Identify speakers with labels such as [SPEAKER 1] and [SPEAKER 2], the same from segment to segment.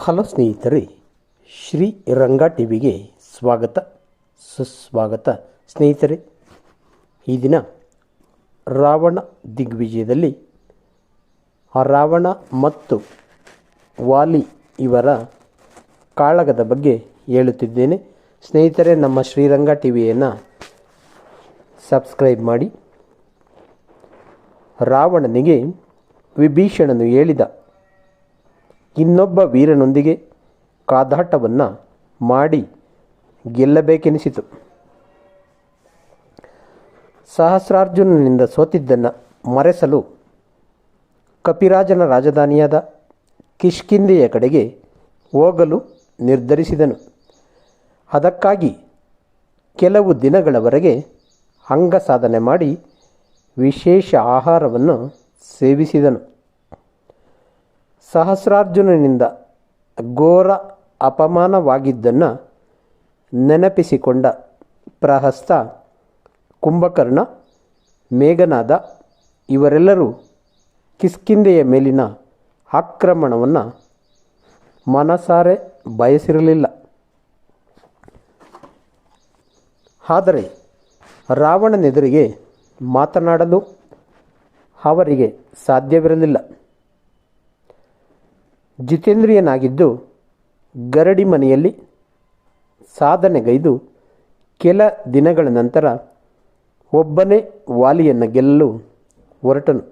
[SPEAKER 1] Hello ಸ್ನೇಹಿತರೆ, ಶ್ರೀ ರಂಗ ಟಿವಿಗೆ ಸ್ವಾಗತ ಸುಸ್ವಾಗತ. ಸ್ನೇಹಿತರೆ, ಈ ದಿನ ರಾವಣ ದಿಗ್ವಿಜಯದಲ್ಲಿ ರಾವಣ ಮತ್ತು ವಾಲಿ ಇವರ ಕಾಳಗದ ಬಗ್ಗೆ ಹೇಳುತ್ತಿದ್ದೇನೆ. ಸ್ನೇಹಿತರೆ, ನಮ್ಮ ಶ್ರೀರಂಗ ಟಿವಿಯನ್ನು ಸಬ್ಸ್ಕ್ರೈಬ್ ಮಾಡಿ. ರಾವಣನಿಗೆ ವಿಭೀಷಣನು ಹೇಳಿದ ಇನ್ನೊಬ್ಬ ವೀರನೊಂದಿಗೆ ಕಾದಾಟವನ್ನು ಮಾಡಿ ಗೆಲ್ಲಬೇಕೆನಿಸಿತು. ಸಹಸ್ರಾರ್ಜುನನಿಂದ ಸೋತಿದ್ದನ್ನು ಮರೆಸಲು ಕಪಿರಾಜನ ರಾಜಧಾನಿಯಾದ ಕಿಷ್ಕಿಂಧೆಯ ಕಡೆಗೆ ಹೋಗಲು ನಿರ್ಧರಿಸಿದನು. ಅದಕ್ಕಾಗಿ ಕೆಲವು ದಿನಗಳವರೆಗೆ ಅಂಗಸಾಧನೆ ಮಾಡಿ ವಿಶೇಷ ಆಹಾರವನ್ನು ಸೇವಿಸಿದನು. ಸಹಸ್ರಾರ್ಜುನನಿಂದ ಘೋರ ಅಪಮಾನವಾಗಿದ್ದನ್ನು ನೆನಪಿಸಿಕೊಂಡ ಪ್ರಹಸ್ತ, ಕುಂಭಕರ್ಣ, ಮೇಘನಾದ ಇವರೆಲ್ಲರೂ ಕಿಷ್ಕಿಂಧೆಯ ಮೇಲಿನ ಆಕ್ರಮಣವನ್ನು ಮನಸಾರೆ ಬಯಸಿರಲಿಲ್ಲ. ಆದರೆ ರಾವಣನೆದುರಿಗೆ ಮಾತನಾಡಲು ಅವರಿಗೆ ಸಾಧ್ಯವಿರಲಿಲ್ಲ. ಜಿತೇಂದ್ರಿಯನಾಗಿದ್ದು ಗರಡಿ ಮನೆಯಲ್ಲಿ ಸಾಧನೆಗೈದು ಕೆಲ ದಿನಗಳ ನಂತರ ಒಬ್ಬನೇ ವಾಲಿಯನ್ನು ಗೆಲ್ಲಲು ಹೊರಟನು.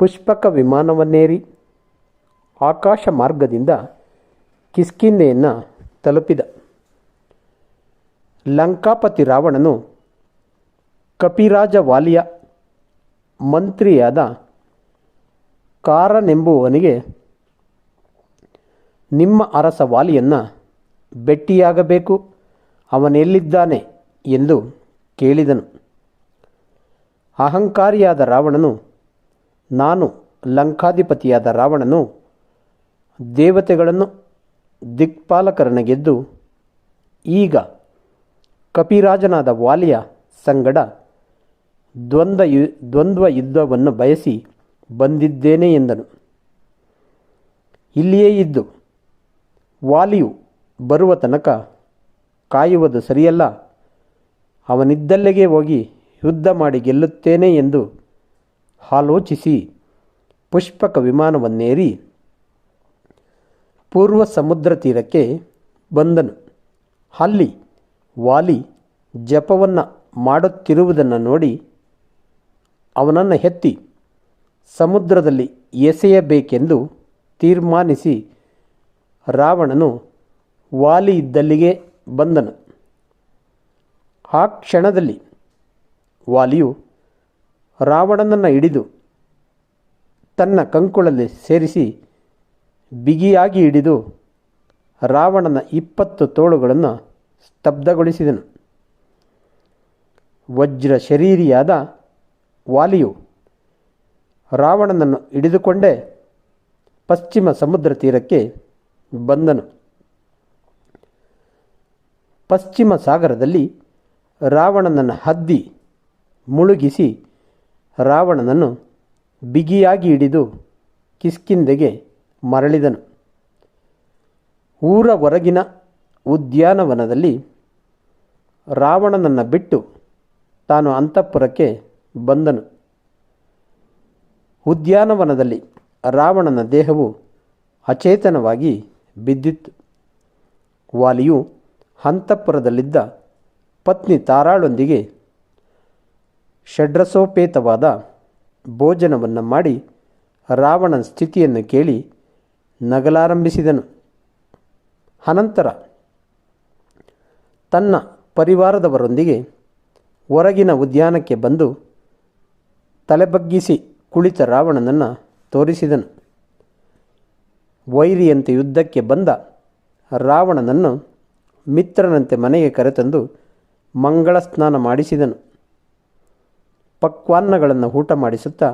[SPEAKER 1] ಪುಷ್ಪಕ ವಿಮಾನವನ್ನೇರಿ ಆಕಾಶ ಮಾರ್ಗದಿಂದ ಕಿಷ್ಕಿಂಧೆಯನ್ನು ತಲುಪಿದ. ಲಂಕಾಪತಿ ರಾವಣನು ಕಪಿರಾಜ ವಾಲಿಯ ಮಂತ್ರಿಯಾದ ಕಾರನೆಂಬುವನಿಗೆ ನಿಮ್ಮ ಅರಸ ವಾಲಿಯನ್ನು ಭೇಟಿಯಾಗಬೇಕು, ಅವನೆಲ್ಲಿದ್ದಾನೆ ಎಂದು ಕೇಳಿದನು. ಅಹಂಕಾರಿಯಾದ ರಾವಣನು, ನಾನು ಲಂಕಾಧಿಪತಿಯಾದ ರಾವಣನು ದೇವತೆಗಳನ್ನು ದಿಕ್ಪಾಲಕರನ್ನು ಗೆದ್ದು ಈಗ ಕಪಿರಾಜನಾದ ವಾಲಿಯ ಸಂಗಡ ದ್ವಂದ್ವ ಯುದ್ಧವನ್ನು ಬಯಸಿ ಬಂದಿದ್ದೇನೆ ಎಂದನು. ಇಲ್ಲಿಯೇ ಇದ್ದು ವಾಲಿಯು ಬರುವ ತನಕ ಕಾಯುವುದು ಸರಿಯಲ್ಲ, ಅವನಿದ್ದಲ್ಲಿಗೆ ಹೋಗಿ ಯುದ್ಧ ಮಾಡಿ ಗೆಲ್ಲುತ್ತೇನೆ ಎಂದು ಆಲೋಚಿಸಿ ಪುಷ್ಪಕ ವಿಮಾನವನ್ನೇರಿ ಪೂರ್ವ ಸಮುದ್ರ ತೀರಕ್ಕೆ ಬಂದನು. ಅಲ್ಲಿ ವಾಲಿ ಜಪವನ್ನು ಮಾಡುತ್ತಿರುವುದನ್ನು ನೋಡಿ ಅವನನ್ನು ಎತ್ತಿ ಸಮುದ್ರದಲ್ಲಿ ಎಸೆಯಬೇಕೆಂದು ತೀರ್ಮಾನಿಸಿ ರಾವಣನು ವಾಲಿ ಇದ್ದಲ್ಲಿಗೆ ಬಂದನು. ಆ ಕ್ಷಣದಲ್ಲಿ ವಾಲಿಯು ರಾವಣನನ್ನು ಹಿಡಿದು ತನ್ನ ಕಂಕುಳಲ್ಲಿ ಸೇರಿಸಿ ಬಿಗಿಯಾಗಿ ಹಿಡಿದು ರಾವಣನ 20 ತೋಳುಗಳನ್ನು ಸ್ತಬ್ಧಗೊಳಿಸಿದನು. ವಜ್ರ ಶರೀರಿಯಾದ ವಾಲಿಯು ರಾವಣನನ್ನು ಹಿಡಿದುಕೊಂಡೇ ಪಶ್ಚಿಮ ಸಮುದ್ರ ತೀರಕ್ಕೆ ಬಂದನು. ಪಶ್ಚಿಮ ಸಾಗರದಲ್ಲಿ ರಾವಣನನ್ನು ಹದ್ದಿ ಮುಳುಗಿಸಿ ರಾವಣನನ್ನು ಬಿಗಿಯಾಗಿ ಹಿಡಿದು ಕಿಷ್ಕಿಂಧೆಗೆ ಮರಳಿದನು. ಊರ ಹೊರಗಿನ ಉದ್ಯಾನವನದಲ್ಲಿ ರಾವಣನನ್ನು ಬಿಟ್ಟು ತಾನು ಅಂತಃಪುರಕ್ಕೆ ಬಂದನು. ಉದ್ಯಾನವನದಲ್ಲಿ ರಾವಣನ ದೇಹವು ಅಚೇತನವಾಗಿ ಬಿದ್ದಿತ್ತು. ವಾಲಿಯು ಅಂತಃಪುರದಲ್ಲಿದ್ದ ಪತ್ನಿ ತಾರಾಳೊಂದಿಗೆ ಷಡ್ರಸೋಪೇತವಾದ ಭೋಜನವನ್ನು ಮಾಡಿ ರಾವಣನ ಸ್ಥಿತಿಯನ್ನು ಕೇಳಿ ನಗಲಾರಂಭಿಸಿದನು. ಅನಂತರ ತನ್ನ ಪರಿವಾರದವರೊಂದಿಗೆ ಹೊರಗಿನ ಉದ್ಯಾನಕ್ಕೆ ಬಂದು ತಲೆಬಗ್ಗಿಸಿ ಕುಳಿತ ರಾವಣನನ್ನು ತೋರಿಸಿದನು. ವೈರಿಯಂತೆ ಯುದ್ಧಕ್ಕೆ ಬಂದ ರಾವಣನನ್ನು ಮಿತ್ರನಂತೆ ಮನೆಗೆ ಕರೆತಂದು ಮಂಗಳ ಸ್ನಾನ ಮಾಡಿಸಿದನು. ಪಕ್ವಾನ್ನಗಳನ್ನು ಊಟ ಮಾಡಿಸುತ್ತಾ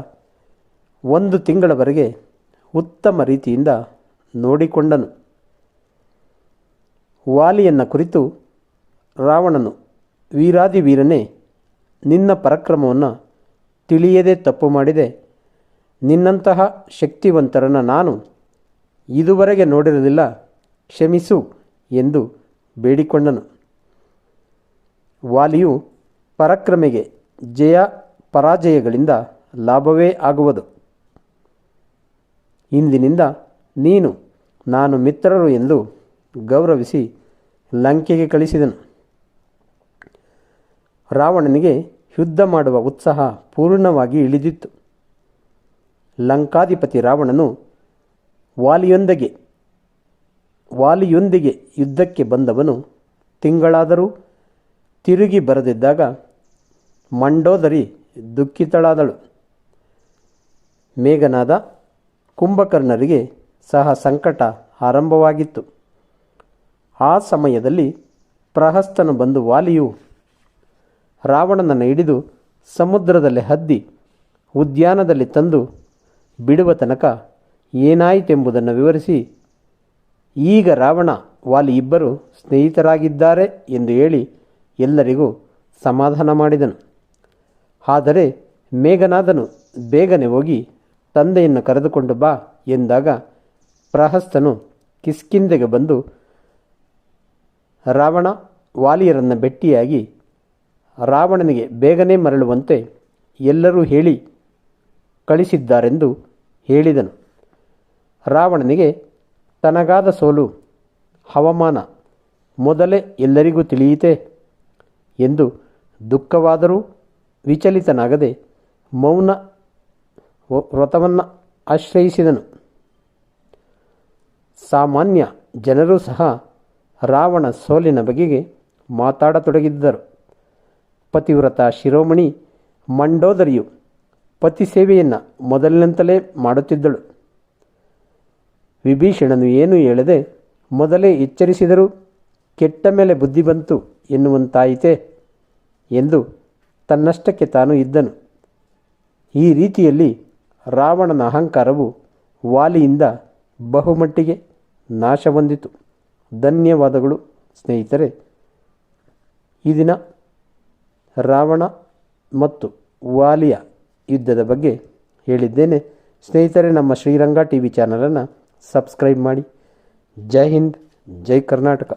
[SPEAKER 1] 1 ತಿಂಗಳವರೆಗೆ ಉತ್ತಮ ರೀತಿಯಿಂದ ನೋಡಿಕೊಂಡನು. ವಾಲಿಯನ್ನು ಕುರಿತು ರಾವಣನು, ವೀರಾದಿ ವೀರನೇ, ನಿನ್ನ ಪರಾಕ್ರಮವನ್ನು ತಿಳಿಯದೆ ತಪ್ಪು ಮಾಡಿದೆ. ನಿನ್ನಂತಹ ಶಕ್ತಿವಂತರನ್ನು ನಾನು ಇದುವರೆಗೆ ನೋಡಿರಲಿಲ್ಲ, ಕ್ಷಮಿಸು ಎಂದು ಬೇಡಿಕೊಂಡನು. ವಾಲಿಯು ಪರಾಕ್ರಮೆಗೆ ಜಯ ಪರಾಜಯಗಳಿಂದ ಲಾಭವೇ ಆಗುವುದು. ಇಂದಿನಿಂದ ನೀನು ನಾನು ಮಿತ್ರರು ಎಂದು ಗೌರವಿಸಿ ಲಂಕೆಗೆ ಕಳಿಸಿದನು. ರಾವಣನಿಗೆ ಯುದ್ಧ ಮಾಡುವ ಉತ್ಸಾಹ ಪೂರ್ಣವಾಗಿ ಇಳಿದಿತ್ತು. ಲಂಕಾಧಿಪತಿ ರಾವಣನು ವಾಲಿಯೊಂದಿಗೆ ಯುದ್ಧಕ್ಕೆ ಬಂದವನು ತಿಂಗಳಾದರೂ ತಿರುಗಿ ಬರದಿದ್ದಾಗ ಮಂಡೋದರಿ ದುಃಖಿತಳಾದಳು. ಮೇಘನಾದ ಕುಂಭಕರ್ಣರಿಗೆ ಸಹ ಸಂಕಟ ಆರಂಭವಾಗಿತ್ತು. ಆ ಸಮಯದಲ್ಲಿ ಪ್ರಹಸ್ತನು ಬಂದು ವಾಲಿಯು ರಾವಣನನ್ನು ಹಿಡಿದು ಸಮುದ್ರದಲ್ಲಿ ಹದ್ದಿ ಉದ್ಯಾನದಲ್ಲಿ ತಂದು ಬಿಡುವ ತನಕ ಏನಾಯಿತೆಂಬುದನ್ನು ವಿವರಿಸಿ, ಈಗ ರಾವಣ ವಾಲಿ ಇಬ್ಬರು ಸ್ನೇಹಿತರಾಗಿದ್ದಾರೆ ಎಂದು ಹೇಳಿ ಎಲ್ಲರಿಗೂ ಸಮಾಧಾನ ಮಾಡಿದನು. ಆದರೆ ಮೇಘನಾದನು ಬೇಗನೆ ಹೋಗಿ ತಂದೆಯನ್ನು ಕರೆದುಕೊಂಡು ಬಾ ಎಂದಾಗ ಪ್ರಹಸ್ತನು ಕಿಷ್ಕಿಂಧೆಗೆ ಬಂದು ರಾವಣ ವಾಲಿಯರನ್ನು ಭೇಟಿಯಾಗಿ ರಾವಣನಿಗೆ ಬೇಗನೆ ಮರಳುವಂತೆ ಎಲ್ಲರೂ ಹೇಳಿ ಕಳಿಸಿದ್ದಾರೆಂದು ಹೇಳಿದನು. ರಾವಣನಿಗೆ ತನಗಾದ ಸೋಲು ಅವಮಾನ ಮೊದಲೇ ಎಲ್ಲರಿಗೂ ತಿಳಿಯಿತೆ ಎಂದು ದುಃಖವಾದರೂ ವಿಚಲಿತನಾಗದೆ ಮೌನ ವ್ರತವನ್ನು ಆಶ್ರಯಿಸಿದನು. ಸಾಮಾನ್ಯ ಜನರೂ ಸಹ ರಾವಣ ಸೋಲಿನ ಬಗೆಗೆ ಮಾತಾಡತೊಡಗಿದ್ದರು. ಪತಿವ್ರತ ಶಿರೋಮಣಿ ಮಂಡೋದರಿಯು ಪತಿ ಸೇವೆಯನ್ನು ಮೊದಲಿನಂತಲೇ ಮಾಡುತ್ತಿದ್ದಳು. ವಿಭೀಷಣನು ಏನೂ ಹೇಳದೆ ಮೊದಲೇ ಎಚ್ಚರಿಸಿದರೂ ಕೆಟ್ಟ ಮೇಲೆ ಬುದ್ಧಿ ಬಂತು ಎನ್ನುವಂತಾಯಿತೆ ಎಂದು ತನ್ನಷ್ಟಕ್ಕೆ ತಾನು ಇದ್ದನು. ಈ ರೀತಿಯಲ್ಲಿ ರಾವಣನ ಅಹಂಕಾರವು ವಾಲಿಯಿಂದ ಬಹುಮಟ್ಟಿಗೆ ನಾಶ ಹೊಂದಿತು. ಧನ್ಯವಾದಗಳು ಸ್ನೇಹಿತರೆ. ಈ ದಿನ ರಾವಣ ಮತ್ತು ವಾಲಿಯ ಯುದ್ಧದ ಬಗ್ಗೆ ಹೇಳಿದ್ದೇನೆ. ಸ್ನೇಹಿತರೆ, ನಮ್ಮ ಶ್ರೀರಂಗ ಟಿ ವಿ ಚಾನಲನ್ನು ಸಬ್ಸ್ಕ್ರೈಬ್ ಮಾಡಿ. ಜೈ ಹಿಂದ್, ಜೈ ಕರ್ನಾಟಕ.